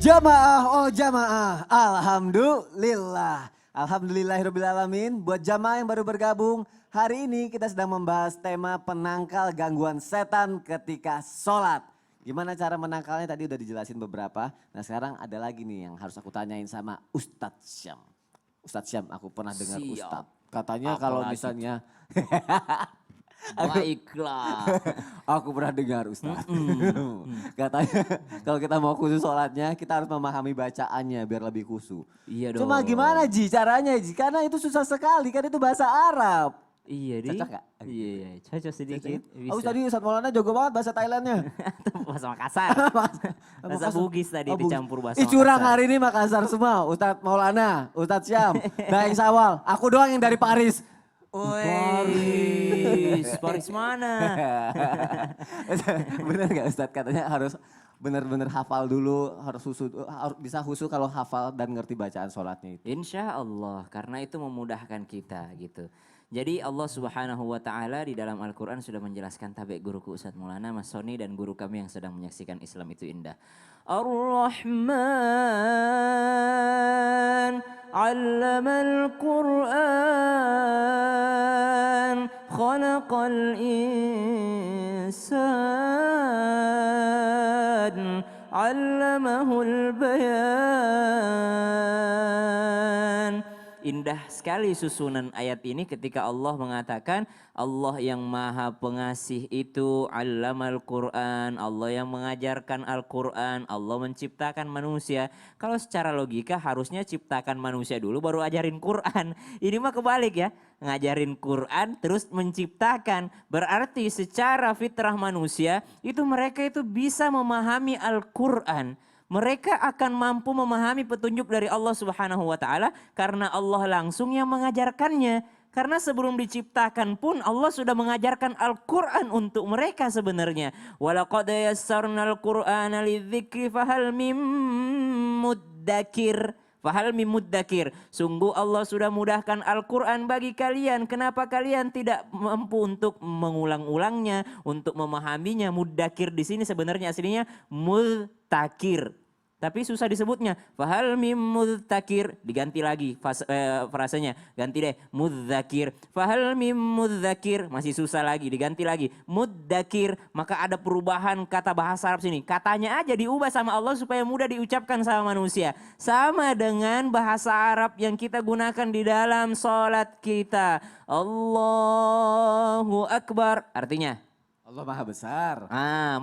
Jamaah, oh jamaah, alhamdulillah. Alhamdulillahirrabbilalamin. Buat jamaah yang baru bergabung, hari ini kita sedang membahas tema penangkal gangguan setan ketika sholat. Gimana cara menangkalnya tadi udah dijelasin beberapa. Nah sekarang ada lagi nih yang harus aku tanyain sama Ustadz Syam. Ustadz Syam, aku pernah dengar Siap. Ustadz. Katanya kalau Apalagi misalnya... Baiklah. Aku pernah dengar Ustaz. Katanya kalau kita mau khusyuk sholatnya kita harus memahami bacaannya biar lebih khusyuk. Iya dong. Cuma gimana Ji caranya Ji? Karena itu susah sekali kan itu bahasa Arab. Iya di. Cocok gak? Iya, cocok sedikit. Oh tadi Ustaz Maulana jago banget bahasa Thailandnya. Bahasa Makassar. Bahasa Bugis tadi Oh, Bugis. dicampur bahasa Ih curang Makassar. hari ini Makassar semua. Ustaz Maulana, Ustaz Syam, Daeng Sawal. Aku doang yang dari Paris. Paris mana? Bener gak Ustadz katanya harus benar-benar hafal dulu, harus bisa khusyuk kalau hafal dan ngerti bacaan sholatnya itu. Insya Allah, karena itu memudahkan kita gitu. Jadi Allah Subhanahu wa Ta'ala di dalam Al-Quran sudah menjelaskan tabik guruku Ustadz Maulana, Mas Soni dan guru kami yang sedang menyaksikan Islam itu indah. Ar-Rahman, 'allamal Qur'an, khalaqal insan, 'allamahul bayan. Indah sekali susunan ayat ini ketika Allah mengatakan Allah yang maha pengasih itu allamal Quran, Allah yang mengajarkan Al-Quran, Allah menciptakan manusia. Kalau secara logika harusnya ciptakan manusia dulu baru ajarin Quran. Ini mah kebalik ya, ngajarin Quran terus menciptakan. Berarti secara fitrah manusia itu mereka itu bisa memahami Al-Quran. Mereka akan mampu memahami petunjuk dari Allah Subhanahu wa Ta'ala karena Allah langsung yang mengajarkannya. Karena sebelum diciptakan pun Allah sudah mengajarkan Al-Quran untuk mereka sebenarnya. Walaqad yassarnal Qur'ana lidzikri fahal mim muddakir. Fahal mim muddakir. Sungguh Allah sudah mudahkan Al-Quran bagi kalian. Kenapa kalian tidak mampu untuk mengulang-ulangnya, untuk memahaminya? Muddakir di sini sebenarnya aslinya mudzakir. Tapi susah disebutnya. Fahal mim mudzakir. Diganti lagi frasenya. Ganti deh. Mudzakir. Fahal mim mudzakir. Masih susah lagi. Diganti lagi. Mudzakir. Maka ada perubahan kata bahasa Arab sini. Katanya aja diubah sama Allah supaya mudah diucapkan sama manusia. Sama dengan bahasa Arab yang kita gunakan di dalam sholat kita. Allahu Akbar. Artinya? Allah Maha Besar.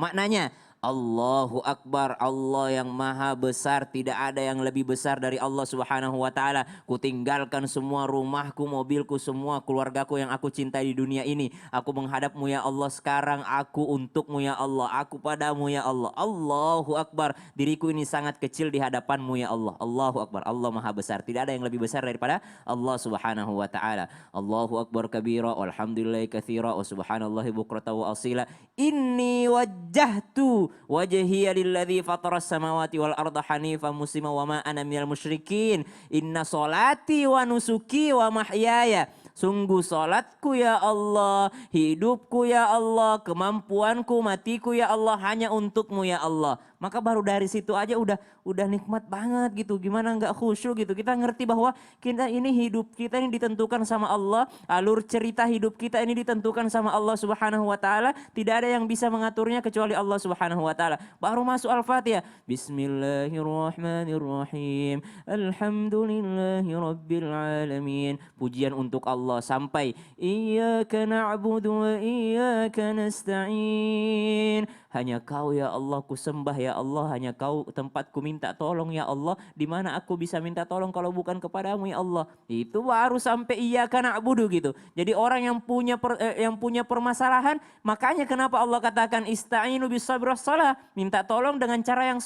Maknanya. Allahu Akbar, Allah yang maha besar, tidak ada yang lebih besar dari Allah Subhanahu wa Ta'ala. Kutinggalkan semua rumahku, mobilku, semua keluargaku yang aku cintai di dunia ini. Aku menghadapmu ya Allah sekarang, aku untukmu ya Allah, aku padamu ya Allah. Allahu Akbar, diriku ini sangat kecil di hadapanmu ya Allah. Allahu Akbar, Allah maha besar, tidak ada yang lebih besar daripada Allah Subhanahu wa Ta'ala. Allahu Akbar kabira, walhamdulillahi katsira, wa subhanallahi bukrata wa asila. Inni wajjahtu wajhiya lilladzi fataras samawati wal arda hanifan muslima wa ma ana minal musyrikin. Inna sholati wa nusuki wa mahyaya. Sungguh salatku ya Allah, hidupku ya Allah, kemampuanku, matiku ya Allah hanya untukmu ya Allah. Maka baru dari situ aja udah nikmat banget gitu. Gimana nggak khusyuk gitu. Kita ngerti bahwa kita ini hidup kita ini ditentukan sama Allah. Alur cerita hidup kita ini ditentukan sama Allah Subhanahu wa Ta'ala. Tidak ada yang bisa mengaturnya kecuali Allah Subhanahu wa Ta'ala. Baru masuk Al-Fatihah. Bismillahirrahmanirrahim. Alhamdulillahi rabbil alamin. Pujian untuk Allah sampai iyyaka na'budu wa iyyaka nasta'in. Hanya Kau ya Allah ku sembah ya Allah, hanya Kau tempatku minta tolong ya Allah. Di mana aku bisa minta tolong kalau bukan kepadamu ya Allah. Itu baru sampai iyyaka na'budu gitu. Jadi orang yang punya permasalahan, makanya kenapa Allah katakan ista'inu bisabri wassalah, minta tolong dengan cara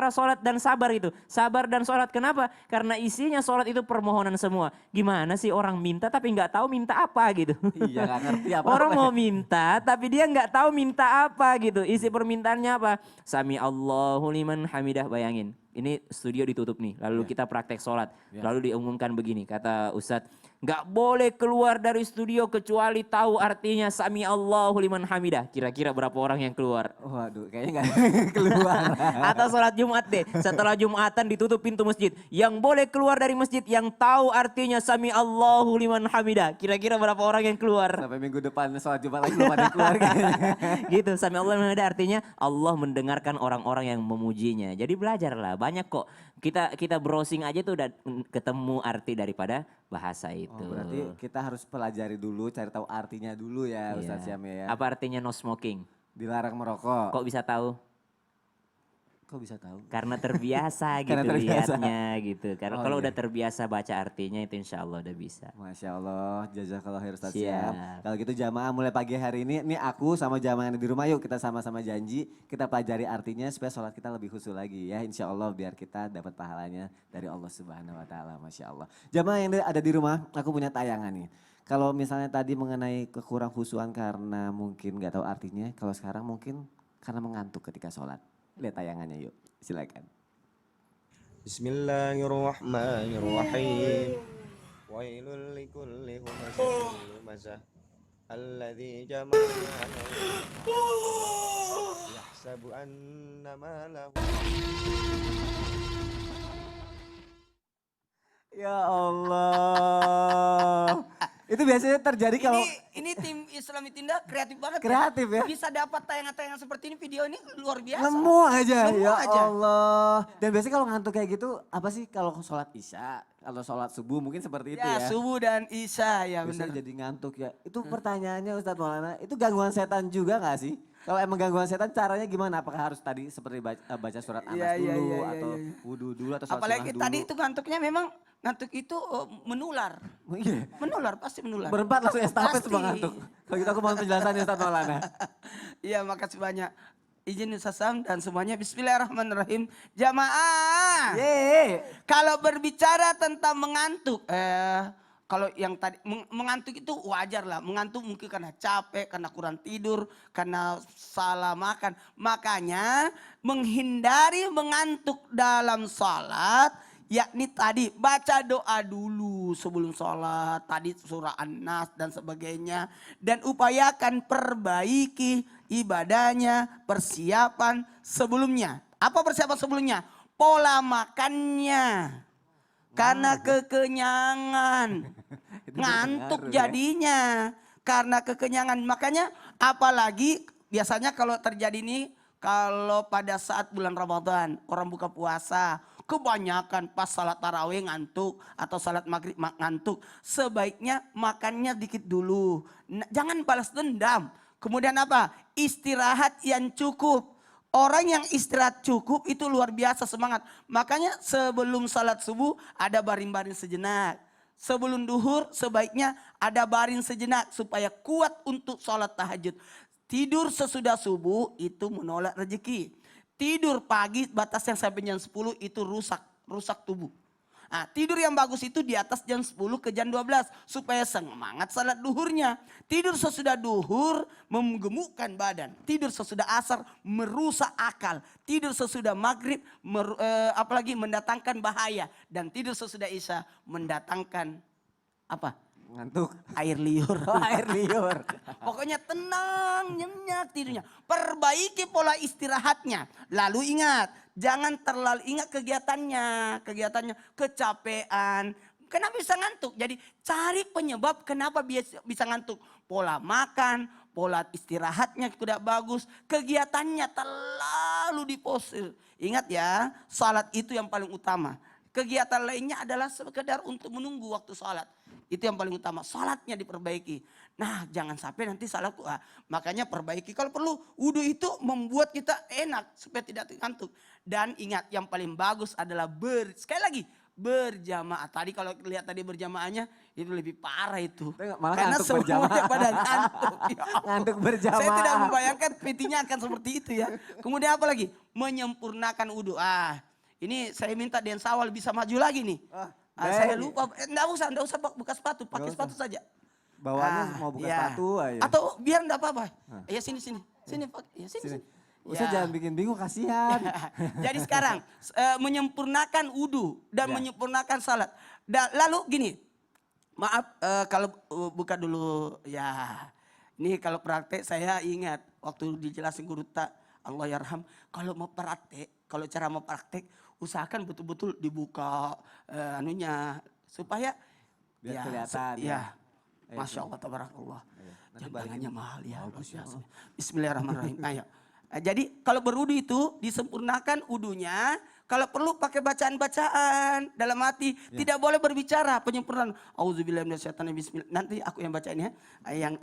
salat dan sabar itu. Sabar dan salat. Kenapa? Karena isinya salat itu permohonan semua. Gimana sih orang minta tapi nggak tahu minta apa gitu. Iya nggak ngerti apa. Orang mau minta tapi dia nggak tahu minta apa gitu. Isi permintaannya apa? Sami Allahu liman hamidah. Bayangin. Ini studio ditutup nih. Lalu kita praktek sholat. Lalu diumumkan begini. Kata Ustadz. nggak boleh keluar dari studio kecuali tahu artinya sami Allahu liman hamidah. Kira-kira berapa orang yang keluar? Waduh, kayaknya nggak keluar. Atau sholat Jumat deh, setelah Jumatan ditutup pintu masjid. Yang boleh keluar dari masjid yang tahu artinya sami Allahu liman hamidah. Kira-kira berapa orang yang keluar? Sampai minggu depan sholat Jumat lagi belum ada yang keluar kayaknya. Gitu, sami Allahu liman hamidah artinya Allah mendengarkan orang-orang yang memujinya. Jadi belajarlah, banyak kok. Kita browsing aja tuh udah ketemu arti daripada bahasa itu. Oh, berarti kita harus pelajari dulu, cari tahu artinya dulu ya Ustadz Iya. Syam ya. Apa artinya no smoking? Dilarang merokok. Kok bisa tahu? Kok bisa tahu? Karena terbiasa gitu Karena terbiasa. lihatnya gitu. Karena Oh, kalau iya. udah terbiasa baca artinya itu insya Allah udah bisa. Masya Allah, jazakallah khair Ustadz Siap. Syam. Kalau gitu jamaah mulai pagi hari ini aku sama jamaah yang ada di rumah yuk kita sama-sama janji kita pelajari artinya supaya sholat kita lebih khusyuk lagi ya. Insya Allah biar kita dapat pahalanya dari Allah Subhanahu Wa Taala. Masya Allah. Jamaah yang ada di rumah, aku punya tayangan nih. Kalau misalnya tadi mengenai kekurang khusyuan karena mungkin nggak tahu artinya, kalau sekarang mungkin karena mengantuk ketika sholat. Lihat tayangannya yuk, silakan. Bismillahirrahmanirrahim. Wailul likulli humazatin lumazah alladzi jama'a yahsabu anna malahu. Ya Allah. Itu biasanya terjadi kalau Ini tim Islami Tindak kreatif banget kreatif ya. Bisa dapat tayangan-tayangan seperti ini, video ini luar biasa. Lemu aja, Lemu ya aja. Allah. Dan biasanya kalau ngantuk kayak gitu, apa sih kalau sholat isya, kalau sholat subuh mungkin seperti itu Ya, ya. subuh dan isya ya benar. Biasanya jadi ngantuk ya. Itu pertanyaannya Ustadz Maulana, itu gangguan setan juga gak sih? Kalau emang gangguan setan caranya gimana? Apakah harus tadi seperti baca surat Anas Iya, iya, dulu iya, atau iya, iya. wudhu dulu atau sholat Apalagi sunnah dulu? tadi itu ngantuknya memang ngantuk itu menular. Oh, iya. Menular, pasti menular. Berempat langsung estafet Pasti. semua ngantuk. Kalau gitu aku mohon penjelasannya Ustadz Maulana. Iya, makasih banyak. Izin Ustaz Sam dan semuanya bismillahirrahmanirrahim. Jamaah. Yeay. Kalau berbicara tentang mengantuk, kalau yang tadi mengantuk itu wajar lah. Mengantuk mungkin karena capek, karena kurang tidur, karena salah makan. Makanya menghindari mengantuk dalam salat, yakni tadi baca doa dulu sebelum sholat. Tadi surah An-Nas dan sebagainya. Dan upayakan perbaiki ibadahnya, persiapan sebelumnya. Apa persiapan sebelumnya? Pola makannya. Karena kekenyangan. Itu Ngantuk berpengaruh ya. jadinya. Karena kekenyangan. Makanya apalagi biasanya kalau terjadi ini. Kalau pada saat bulan Ramadan. Orang buka puasa. Kebanyakan pas salat tarawih ngantuk. Atau salat maghrib ngantuk. Sebaiknya makannya dikit dulu. Jangan balas dendam. Kemudian apa? Istirahat yang cukup. Orang yang istirahat cukup itu luar biasa semangat. Makanya sebelum salat subuh ada baring-baring sejenak. Sebelum duhur sebaiknya ada baring sejenak supaya kuat untuk salat tahajud. Tidur sesudah subuh itu menolak rezeki. Tidur pagi batas yang sampai jam 10 itu rusak tubuh. Nah, tidur yang bagus itu di atas jam 10 ke jam 12 supaya semangat salat duhurnya. Tidur sesudah duhur menggemukkan badan. Tidur sesudah asar merusak akal. Tidur sesudah maghrib apalagi mendatangkan bahaya. Dan tidur sesudah isya mendatangkan apa? Ngantuk. Air liur. Oh, air liur. Pokoknya tenang, nyenyak tidurnya. Perbaiki pola istirahatnya. Lalu ingat, jangan terlalu ingat kegiatannya. Kegiatannya kecapean. Kenapa bisa ngantuk? Jadi cari penyebab kenapa bisa ngantuk. Pola makan, pola istirahatnya tidak bagus. Kegiatannya terlalu diposir. Ingat ya, salat itu yang paling utama. Kegiatan lainnya adalah sekedar untuk menunggu waktu salat. Itu yang paling utama, salatnya diperbaiki. Nah, jangan sampai nanti salat makanya perbaiki. Kalau perlu, wudhu itu membuat kita enak supaya tidak ngantuk. Dan ingat, yang paling bagus adalah sekali lagi, berjamaah. Tadi kalau lihat tadi berjamaahnya, itu lebih parah itu. Malah Karena ngantuk semuanya berjamaah. pada ngantuk. Ya Allah. Ngantuk berjamaah. Saya tidak membayangkan PT-nya akan seperti itu ya. Kemudian apa lagi? Menyempurnakan wudhu. Ini saya minta Den Sawal bisa maju lagi nih. Saya lupa, enggak usah buka sepatu, pakai sepatu saja. Bawaannya mau buka sepatu aja. Atau biar enggak apa-apa. Ya sini. Ya sini. Ustaz Ya. jangan bikin bingung, kasihan. Jadi sekarang menyempurnakan wudhu dan menyempurnakan salat. Lalu gini, Maaf kalau buka dulu ya. Ini kalau praktek saya ingat waktu dijelasin guru tak Allah yarham. Kalau mau praktek, kalau cara mau praktek usahakan betul-betul dibuka anunya supaya Biar kelihatan ya. Ayo, Masya Allah tabarakallah. nanti Jam balikin. tangannya mahal ya. Luar biasa. Bismillahirrahmanirrahim. Ayo. Jadi kalau berwudu itu disempurnakan wudunya. Kalau perlu pakai bacaan-bacaan dalam hati. Tidak boleh berbicara penyempurnaan. Auzubillahi minasyaitonir bismillah. Nanti aku yang bacain ya. Yang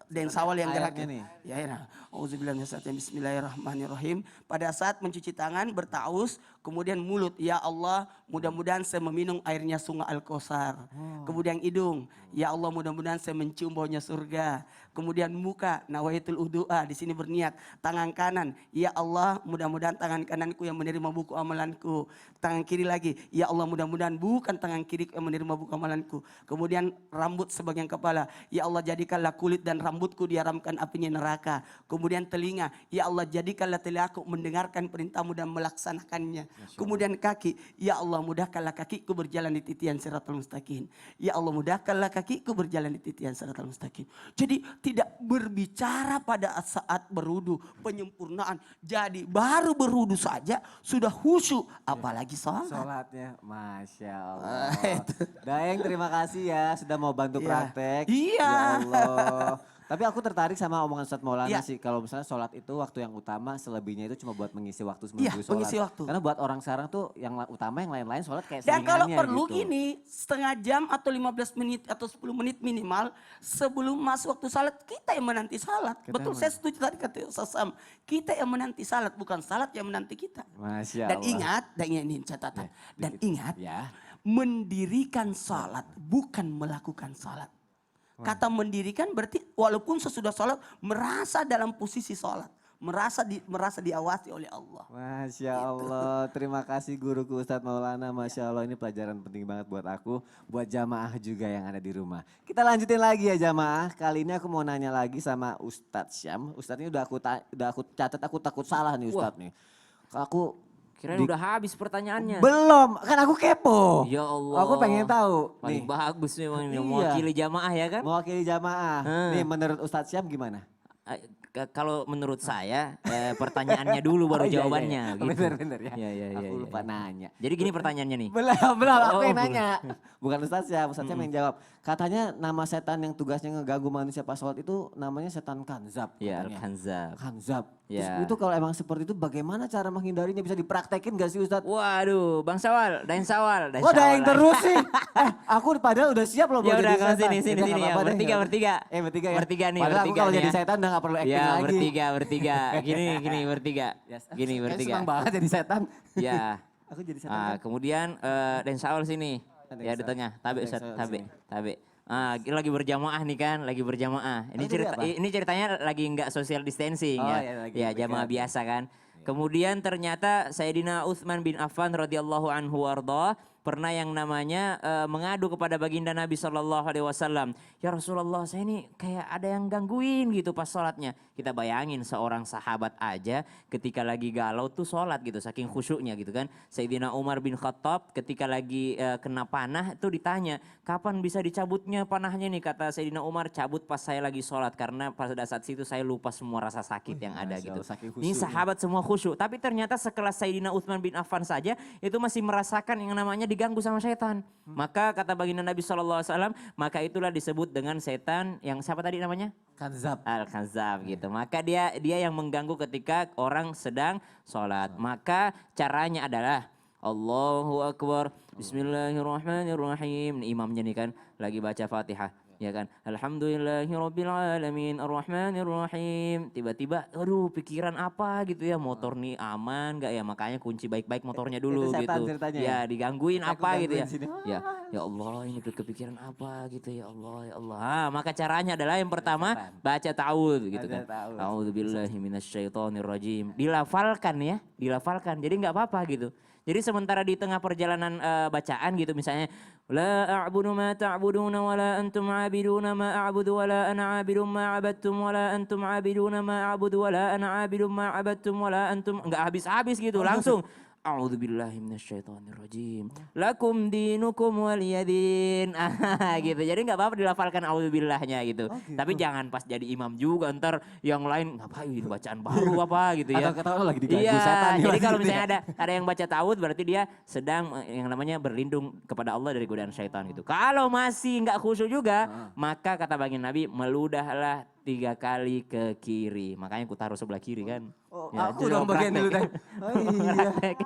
Den Sawal yang Ayatnya gerakin. nih. Ya, ya. Auzubillahi minasyaitonir bismillahirrahmanirrahim. Pada saat mencuci tangan bertaus, kemudian mulut, ya Allah, mudah-mudahan saya meminum airnya sungai Al-Kausar. Kemudian hidung, ya Allah, mudah-mudahan saya mencium baunya surga. Kemudian muka, nawaitul udu'a, di sini berniat. Tangan kanan, ya Allah, mudah-mudahan tangan kananku yang menerima buku amalanku. Tangan kiri lagi, ya Allah, mudah-mudahan bukan tangan kiri yang menerima buku amalanku. Kemudian rambut sebagian kepala, ya Allah, jadikanlah kulit dan rambutku diharamkan apinya neraka. Kemudian telinga, ya Allah, jadikanlah telingaku mendengarkan perintahmu dan melaksanakannya. Kemudian kaki, ya Allah, mudahkanlah kakiku berjalan di titian siratal mustaqim. Ya Allah, mudahkanlah kakiku berjalan di titian siratal mustaqim. Jadi tidak berbicara pada saat berwudu, penyempurnaan. Jadi baru berwudu saja sudah khusyuk, apalagi sholat. Sholatnya, Masya Allah. Daeng terima kasih ya sudah mau bantu praktek. Iya. Ya Allah. Tapi aku tertarik sama omongan Ustadz Maulana Iya. sih. Kalau misalnya sholat itu waktu yang utama, selebihnya itu cuma buat mengisi waktu Iya, sebelum sholat. mengisi waktu. Karena buat orang sekarang tuh yang utama, yang lain-lain sholat kayak Dan kalau selingannya perlu gitu. gini, setengah jam atau 15 menit atau 10 menit minimal sebelum masuk waktu salat, kita yang menanti salat. Kita Betul, yang saya setuju tadi kata Ustaz Sam. Kita yang menanti salat, bukan salat yang menanti kita. Masya Dan Allah. ingat, dan ini catatan. Dan ingat, Ya. mendirikan salat bukan melakukan salat. Kata mendirikan berarti walaupun sesudah salat merasa dalam posisi salat, merasa diawasi oleh Allah. Masya Allah, terima kasih guruku Ustadz Maulana. Masya Allah, ini pelajaran penting banget buat aku, buat jamaah juga yang ada di rumah. Kita lanjutin lagi ya jamaah. Kali ini aku mau nanya lagi sama Ustadz Syam. Ustadz ini udah aku catat, aku takut salah nih Ustadz nih. Aku Kirain udah habis pertanyaannya. belum, kan aku kepo. Ya Allah. Aku pengen tahu. Paling Nih, bagus memang ini Iya. mewakili jamaah ya kan. mewakili jamaah. Nih menurut Ustadz Syam gimana? Kalau menurut saya pertanyaannya dulu baru Oh, iya, iya, jawabannya iya. gitu. Bener ya. Iya, Aku lupa nanya. Jadi gini pertanyaannya nih. Belum, aku Oh, yang belum. nanya. Bukan Ustadz Syam, Ustadz Syam yang jawab. Katanya nama setan yang tugasnya ngeganggu manusia pas sholat itu namanya setan kanzab. Ya, katanya. Al-Khanzab. Kanzab. Terus Ya. itu kalau emang seperti itu bagaimana cara menghindarinya, bisa dipraktekin gak sih Ustadz? Waduh, Bang Sawal, Dain Sawal. Kok ada yang terus sih? Aku padahal udah siap loh Ya mau udah, jadi kamu setan. sini, Ya sini, udah, sini nggak ya. apa-apa deh, Bertiga, nggak apa-apa. bertiga. Bertiga ya? Bertiga nih, Padahal aku bertiga kalau nih jadi ya. setan udah gak perlu acting Ya, lagi. bertiga. Gini, bertiga. Gini, Kayak bertiga. senang banget jadi setan. Ya. Aku jadi setan kan? Kemudian Dain Sawal sini. Ada Ya yang di Sawal. tengah. Ada Tabe, yang Ustaz. Sawal Tabe. sini. Tabe. Lagi berjamaah nih kan, lagi berjamaah. Ini Emang jadi apa? ini ceritanya lagi nggak social distancing Oh, ya. iya, lagi Ya, jamaah PPKM. biasa kan. Kemudian ternyata Sayyidina Utsman bin Affan radhiyallahu anhu warda pernah yang namanya mengadu kepada baginda Nabi Shallallahu Alaihi Wasallam, ya Rasulullah, saya ini kayak ada yang gangguin gitu pas sholatnya. Kita bayangin seorang sahabat aja ketika lagi galau tuh sholat gitu, saking khusyuknya gitu kan. Sayyidina Umar bin Khattab ketika lagi kena panah tuh ditanya, kapan bisa dicabutnya panahnya nih? Kata Sayyidina Umar, cabut pas saya lagi sholat karena pada saat situ saya lupa semua rasa sakit yang ada Masya gitu. Allah, saking Ini khusyuknya. sahabat semua khusyuk, tapi ternyata sekelas Sayyidina Utsman bin Affan saja itu masih merasakan yang namanya diganggu sama setan. Maka kata baginda Nabi SAW, maka itulah disebut dengan setan yang siapa tadi namanya? Kanzab. Al-Khanzab gitu. Maka dia yang mengganggu ketika orang sedang sholat. Maka caranya adalah Allahu Akbar, Bismillahirrahmanirrahim. Ini imamnya nih kan lagi baca Fatihah. Ya kan, Alhamdulillahirrabbilalamin Ar-Rahmanirrahim. Tiba-tiba aduh pikiran apa gitu ya, motor nih aman gak ya, makanya kunci baik-baik motornya dulu Itu setan gitu ceritanya ya, ya? digangguin Aku apa gitu ya. gangguin sini. Ya, ya Allah ini kepikiran apa gitu ya Allah, ya Allah. Maka caranya adalah yang pertama baca ta'awudz gitu kan. Baca ta'awudz. A'udzubillahi minasyaitonirrajim. Dilafalkan ya, dilafalkan. Jadi nggak apa-apa gitu. Jadi sementara di tengah perjalanan bacaan gitu misalnya la a'budu ma ta'buduna wa la antum 'abiduna ma a'budu wa la ana 'abidun ma 'abadtum wa la antum 'abiduna ma a'budu wa la ana 'abidun ma 'abadtum wa la antum, enggak habis-habis gitu langsung A'udzubillahi minasyaitonirrajim. Lakum dinukum waliyadin. Gitu. Jadi nggak apa-apa dilafalkan a'udzubillahnya gitu. Tapi jangan pas jadi imam juga ntar yang lain ngapain bacaan baru apa gitu ya. Atau kata lagi diganggu Iya, setan nih, jadi kalau gitu ya. misalnya ada yang baca ta'awudz berarti dia sedang yang namanya berlindung kepada Allah dari godaan syaitan gitu. Kalau masih nggak khusyuk juga, maka kata baginda Nabi meludahlah 3 kali ke kiri. Makanya ku taruh sebelah kiri kan. Oh, Ya, aku coba dong bagian dulu praktek. teh. Oh iya. Praktek.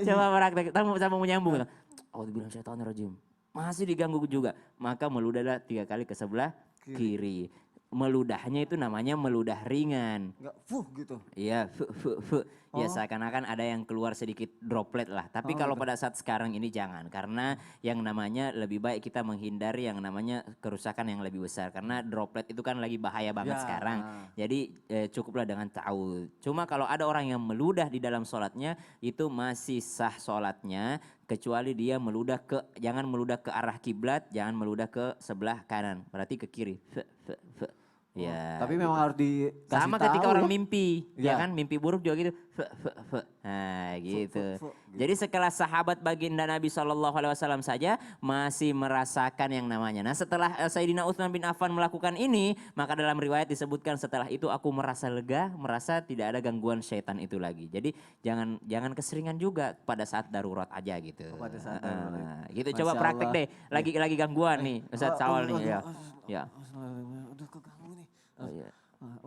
Coba praktek. Sama menyambung. Auzubillahiminasyaitonirrajim. Masih diganggu juga. Maka meludahlah 3 kali ke sebelah kiri. Meludahnya itu namanya meludah ringan. Enggak gitu. Iya, ya seakan-akan ada yang keluar sedikit droplet lah. Tapi kalau pada saat sekarang ini jangan. Karena yang namanya lebih baik kita menghindari yang namanya kerusakan yang lebih besar. Karena droplet itu kan lagi bahaya banget Ya. sekarang. Jadi cukuplah dengan ta'awudz. Cuma kalau ada orang yang meludah di dalam sholatnya itu masih sah sholatnya. Kecuali dia jangan meludah ke arah kiblat, jangan meludah ke sebelah kanan. Berarti ke kiri. Ya. Tapi memang harus dikasih Sama ketika tahu orang ya. mimpi, Ya. ya kan mimpi buruk juga gitu. Nah gitu. gitu. Jadi sekelas sahabat baginda Nabi SAW saja masih merasakan yang namanya. Nah setelah Sayyidina Utsman bin Affan melakukan ini, maka dalam riwayat disebutkan setelah itu aku merasa lega, merasa tidak ada gangguan syaitan itu lagi. Jadi jangan keseringan juga pada saat darurat aja gitu. Pada saat darurat. Gitu Masya coba praktek Allah. deh. Lagi gangguan nih Ustaz Sawal nih ya. Ya. Udah keganggu nih. Oh, iya.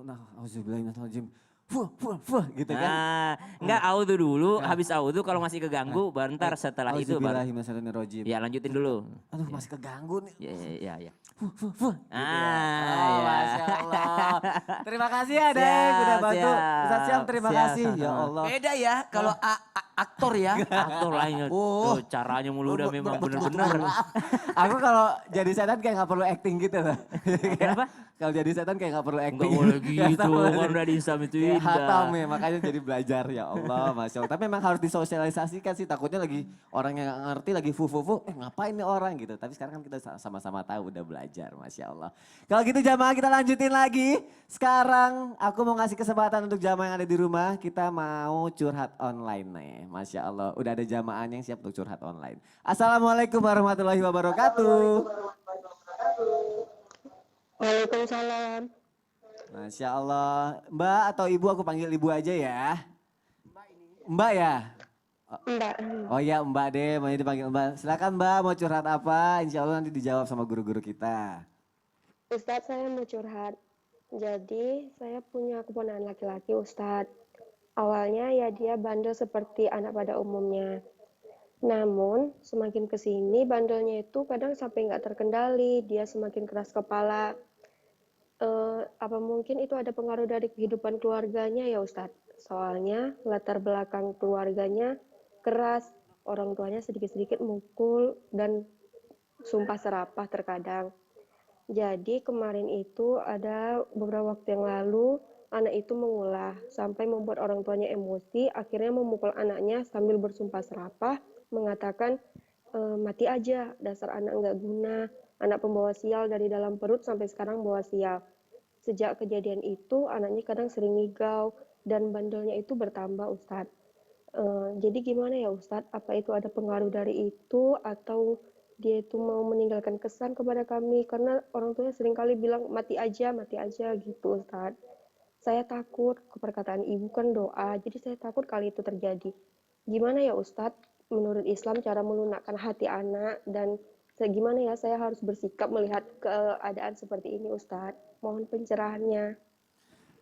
Nah, auzubillahiminasyaitonirrajim. Fuh gitu kan. Nah, enggak audu dulu, habis audu kalau masih keganggu, bentar setelah itu baru. Auzubillahiminasyaitonirrajim. Ya lanjutin dulu. Aduh, masih keganggu nih. Ya. Fuh. Ah, ya. Masya Allah. Terima kasih ya, Deng. Siap, Udah bantu. siap. Ustaz Syam, terima Siap. kasih. Ya Allah. Beda ya kalau aktor ya. Aktor lainnya. Oh. Tuh, caranya meludah memang benar-benar. Aku kalau jadi setan kayak gak perlu acting gitu loh. Kenapa? Kalau jadi setan kayak gak perlu acting. Enggak boleh Nggak gitu, boleh. kan udah di Islam itu Kayak indah. hatam ya, makanya jadi belajar ya Allah, Masya Allah. Tapi memang harus disosialisasikan sih, takutnya lagi orang yang gak ngerti lagi ngapain nih orang gitu. Tapi sekarang kan kita sama-sama tahu udah belajar, Masya Allah. Kalau gitu jamaah kita lanjutin lagi. Sekarang aku mau ngasih kesempatan untuk jamaah yang ada di rumah, kita mau curhat online nih, Masya Allah. Udah ada jamaahnya yang siap untuk curhat online. Assalamualaikum warahmatullahi wabarakatuh. Waalaikumsalam. Masya Allah. Mbak atau ibu, aku panggil ibu aja ya. Mbak ya? Mbak, Oh iya Mbak deh, mau dipanggil Mbak. Silakan Mbak, mau curhat apa? Insya Allah nanti dijawab sama guru-guru kita. Ustadz saya mau curhat. Jadi saya punya keponakan laki-laki Ustadz. Awalnya ya dia bandel seperti anak pada umumnya. Namun semakin kesini bandelnya itu kadang sampai nggak terkendali. Dia semakin keras kepala. Apa mungkin itu ada pengaruh dari kehidupan keluarganya ya Ustadz? Soalnya latar belakang keluarganya keras. Orang tuanya sedikit-sedikit mukul dan sumpah serapah terkadang. Jadi kemarin itu ada beberapa waktu yang lalu anak itu mengulah sampai membuat orang tuanya emosi, akhirnya memukul anaknya sambil bersumpah serapah mengatakan mati aja, dasar anak nggak guna, anak pembawa sial dari dalam perut sampai sekarang bawa sial. Sejak kejadian itu anaknya kadang sering ngigau dan bandelnya itu bertambah Ustadz. Jadi gimana ya Ustadz, apa itu ada pengaruh dari itu atau dia itu mau meninggalkan kesan kepada kami karena orang tuanya seringkali bilang mati aja gitu Ustadz. Saya takut, perkataan ibu kan doa, jadi saya takut kali itu terjadi. Gimana ya Ustadz, menurut Islam cara melunakkan hati anak dan gimana ya saya harus bersikap melihat keadaan seperti ini Ustadz. Mohon pencerahannya.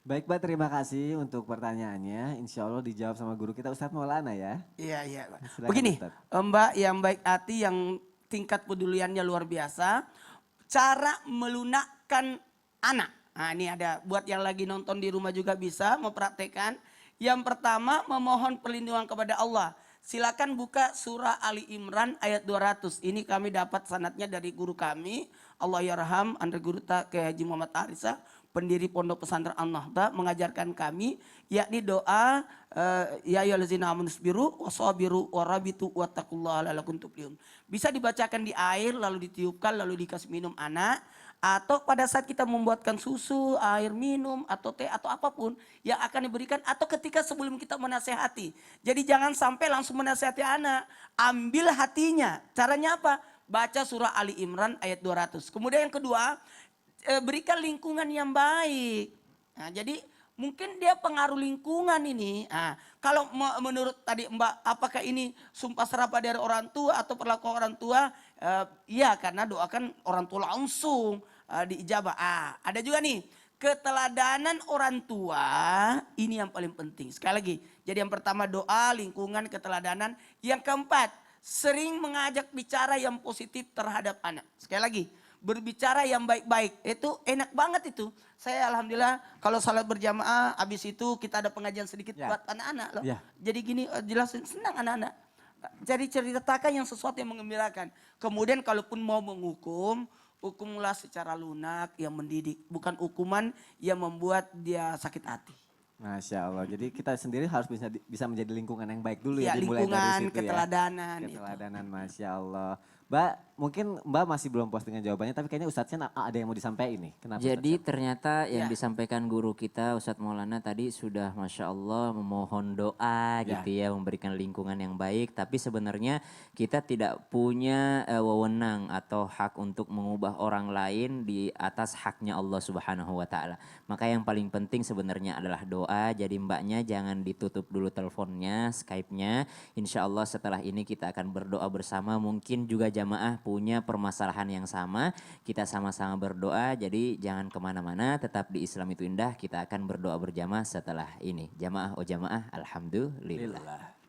Baik Mbak, terima kasih untuk pertanyaannya. Insya Allah dijawab sama guru kita Ustadz Maulana ya. Iya. Silakan, Begini, Ustadz. Mbak yang baik hati, yang tingkat peduliannya luar biasa. Cara melunakkan anak. Nah ini ada, buat yang lagi nonton di rumah juga bisa mempraktekkan. Yang pertama, memohon perlindungan kepada Allah. Silakan buka surah Ali Imran ayat 200. Ini kami dapat sanadnya dari guru kami. Allah yarham, Andre Guru Ke Haji Muhammad Arisa, pendiri Pondok Pesantren An-Nahda, mengajarkan kami yakni doa ya ayyuhallazina amanu sabiru wasabiru warabitu wattaqullaha la'allakum tuflihun. Bisa dibacakan di air lalu ditiupkan lalu dikasih minum anak atau pada saat kita membuatkan susu, air minum, atau teh, atau apapun yang akan diberikan, atau ketika sebelum kita menasehati. Jadi jangan sampai langsung menasehati anak, ambil hatinya. Caranya apa? Baca surah Ali Imran ayat 200. Kemudian yang kedua, berikan lingkungan yang baik. Nah, jadi mungkin dia pengaruh lingkungan ini. Nah, kalau menurut tadi Mbak, apakah ini sumpah serapah dari orang tua atau perlakuan orang tua? Iya, karena doakan orang tua langsung diijabah. Ada juga nih, keteladanan orang tua ini yang paling penting. Sekali lagi, jadi yang pertama doa, lingkungan, keteladanan. Yang keempat, sering mengajak bicara yang positif terhadap anak. Sekali lagi, berbicara yang baik-baik. Itu enak banget itu. Saya alhamdulillah kalau salat berjamaah, habis itu kita ada pengajian sedikit buat anak-anak loh. Jadi gini, jelasin, senang anak-anak. Jadi ceritakan yang sesuatu yang mengembirakan. Kemudian kalaupun mau menghukum, hukumlah secara lunak yang mendidik. Bukan hukuman yang membuat dia sakit hati. Masya Allah. Jadi kita sendiri harus bisa menjadi lingkungan yang baik dulu ya. Ya, Dimulai dari lingkungan, situ keteladanan. ya. Keteladanan, Masya Allah. Mbak, mungkin Mbak masih belum puas dengan jawabannya, tapi kayaknya Ustadznya ada yang mau disampaikan nih. Kenapa? Jadi Ustadz? ternyata yang disampaikan guru kita Ustadz Maulana tadi sudah Masya Allah memohon doa gitu ya, memberikan lingkungan yang baik. Tapi sebenarnya kita tidak punya wewenang atau hak untuk mengubah orang lain di atas haknya Allah Subhanahu wa Ta'ala. Maka yang paling penting sebenarnya adalah doa. Jadi mbaknya jangan ditutup dulu teleponnya, Skype-nya. Insya Allah setelah ini kita akan berdoa bersama. Mungkin juga jamaah punya permasalahan yang sama, kita sama-sama berdoa. Jadi jangan kemana-mana, tetap di Islam itu Indah. Kita akan berdoa berjamaah setelah ini. Jamaah oh jamaah, alhamdulillah.